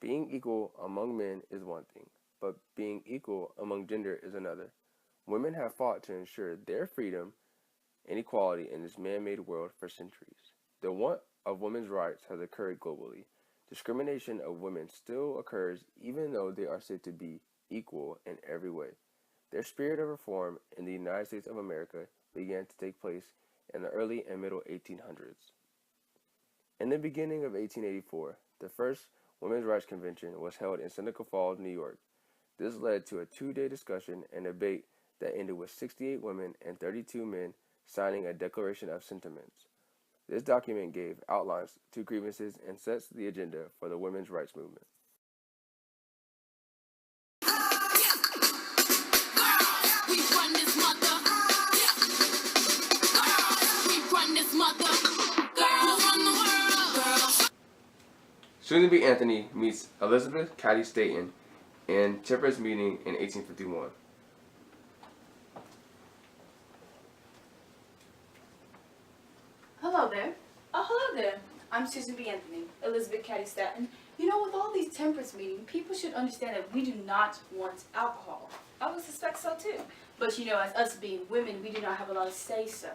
Being equal among men is one thing, but being equal among gender is another. Women have fought to ensure their freedom and equality in this man-made world for centuries. The want of women's rights has occurred globally. Discrimination of women still occurs even though they are said to be equal in every way. Their spirit of reform in the United States of America began to take place in the early and middle 1800s. In the beginning of 1884, the first Women's Rights Convention was held in Seneca Falls, New York. This led to a two-day discussion and debate that ended with 68 women and 32 men signing a Declaration of Sentiments. This document gave outlines to grievances and sets the agenda for the women's rights movement. Susan B. Anthony meets Elizabeth Cady Stanton in temperance meeting in 1851. Hello there. Oh, hello there. I'm Susan B. Anthony, Elizabeth Cady Stanton. You know, with all these temperance meetings, people should understand that we do not want alcohol. I would suspect so too. But you know, as us being women, we do not have a lot of say-so.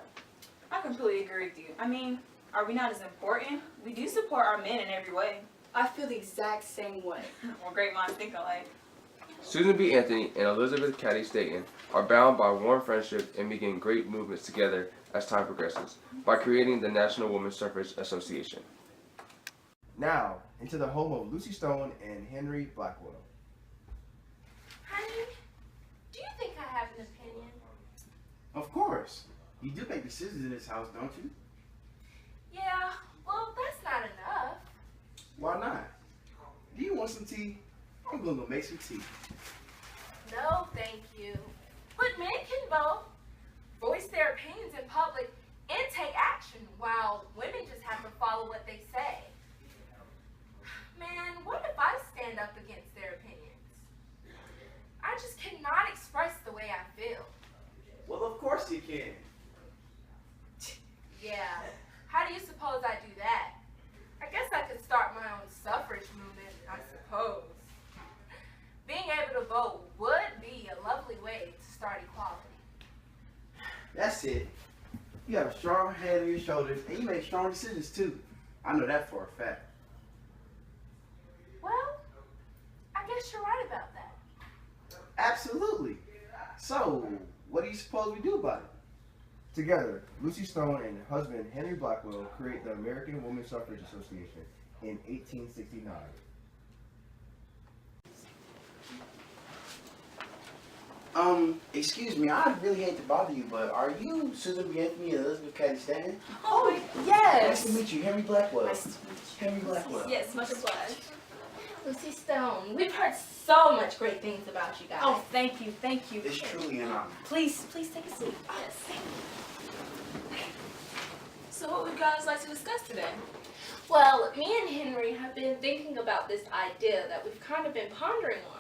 I completely agree with you. I mean, are we not as important? We do support our men in every way. I feel the exact same way. Well, great minds think alike. Susan B. Anthony and Elizabeth Cady Stanton are bound by warm friendship and begin great movements together as time progresses by creating the National Women's Suffrage Association. Now, into the home of Lucy Stone and Henry Blackwell. Honey, do you think I have an opinion? Of course. You do make decisions in this house, don't you? Yeah, well, that's not enough. Why not? Do you want some tea? I'm gonna go make some tea. No, thank you. But men can vote, voice their opinions in public, and take action, while women just have to follow what they say. Man, what if I stand up against their opinions? I just cannot express the way I feel. Well, of course you can. Yeah, how do you suppose I do that? I guess I could start my own suffrage movement, I suppose. Being able to vote would be a lovely way to start equality. That's it. You have a strong head on your shoulders, and you make strong decisions too. I know that for a fact. Well, I guess you're right about that. Absolutely. So, what do you suppose we do about it? Together, Lucy Stone and her husband Henry Blackwell create the American Women's Suffrage Association in 1869. Excuse me, I really hate to bother you, but are you Susan B. Anthony and Elizabeth Cady Stanton? Oh, Nice yes. to meet you, Henry Blackwell. Nice to meet you. Henry Blackwell. Yes, much obliged. Lucy Stone, we've heard so much great things about you guys. Oh, thank you, thank you. It's truly an honor. Please take a seat. Yes. So what would you guys like to discuss today? Well, me and Henry have been thinking about this idea that we've kind of been pondering on.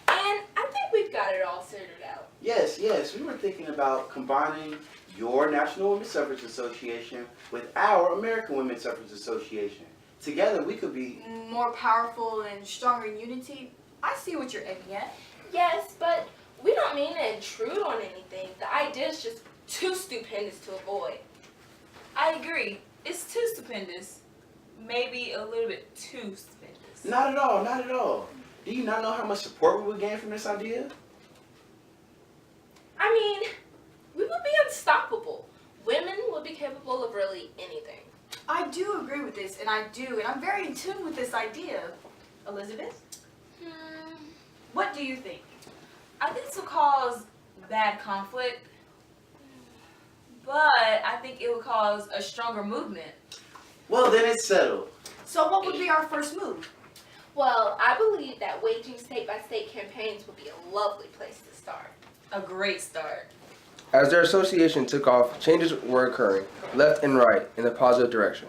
And I think we've got it all sorted out. Yes, we were thinking about combining your National Women's Suffrage Association with our American Women's Suffrage Association. Together we could be... More powerful and stronger in unity. I see what you're aiming at. Yes, but we don't mean to intrude on anything. The idea is just too stupendous to avoid. I agree. It's too stupendous. Maybe a little bit too stupendous. Not at all, not at all. Do you not know how much support we would gain from this idea? I mean, we would be unstoppable. Women would be capable of really anything. I do agree with this, and I'm very in tune with this idea. Elizabeth, what do you think? I think this will cause bad conflict, but I think it will cause a stronger movement. Well, then it's settled. So what would be our first move? Well, I believe that waging state-by-state campaigns would be a lovely place to start. A great start. As their association took off, changes were occurring, left and right, in a positive direction.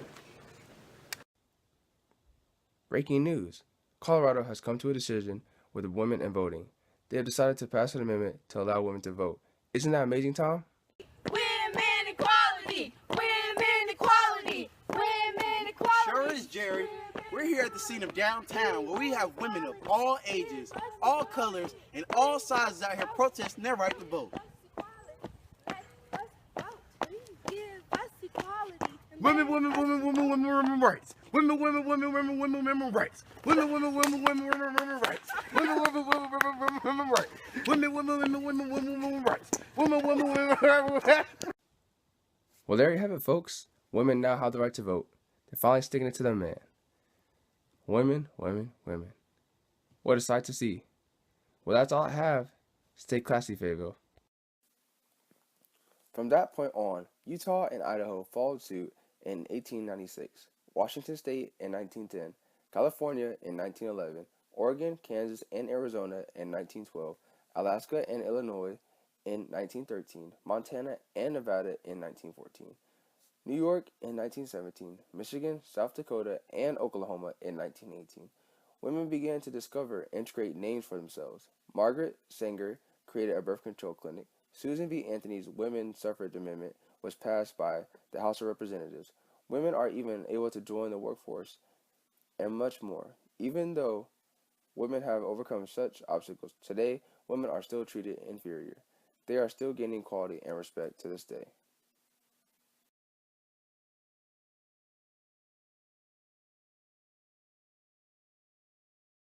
Breaking news. Colorado has come to a decision with women and voting. They have decided to pass an amendment to allow women to vote. Isn't that amazing, Tom? Women equality! Women equality! Women equality! Sure is, Jerry. We're here at the scene of downtown where we have women of all ages, all colors, and all sizes out here protesting their right to vote. Women, women, women, women, women, women rights. Women, women, women, women, women, women rights. Women, women, women, women, women, women rights. Women, women, women, women, women rights. Women, women, women, women, women, women rights. Women, women, women, women. Well, there you have it, folks. Women now have the right to vote. They're finally sticking it to their man. Women, women, women. What a sight to see. Well, that's all I have. Stay classy, Fayetteville. From that point on, Utah and Idaho followed suit in 1896, Washington State in 1910, California in 1911, Oregon, Kansas, and Arizona in 1912, Alaska and Illinois in 1913, Montana and Nevada in 1914, New York in 1917, Michigan, South Dakota, and Oklahoma in 1918. Women began to discover and create names for themselves. Margaret Sanger created a birth control clinic. Susan B. Anthony's Women's Suffrage Amendment was passed by the House of Representatives. Women are even able to join the workforce, and much more. Even though women have overcome such obstacles, today women are still treated inferior. They are still gaining equality and respect to this day.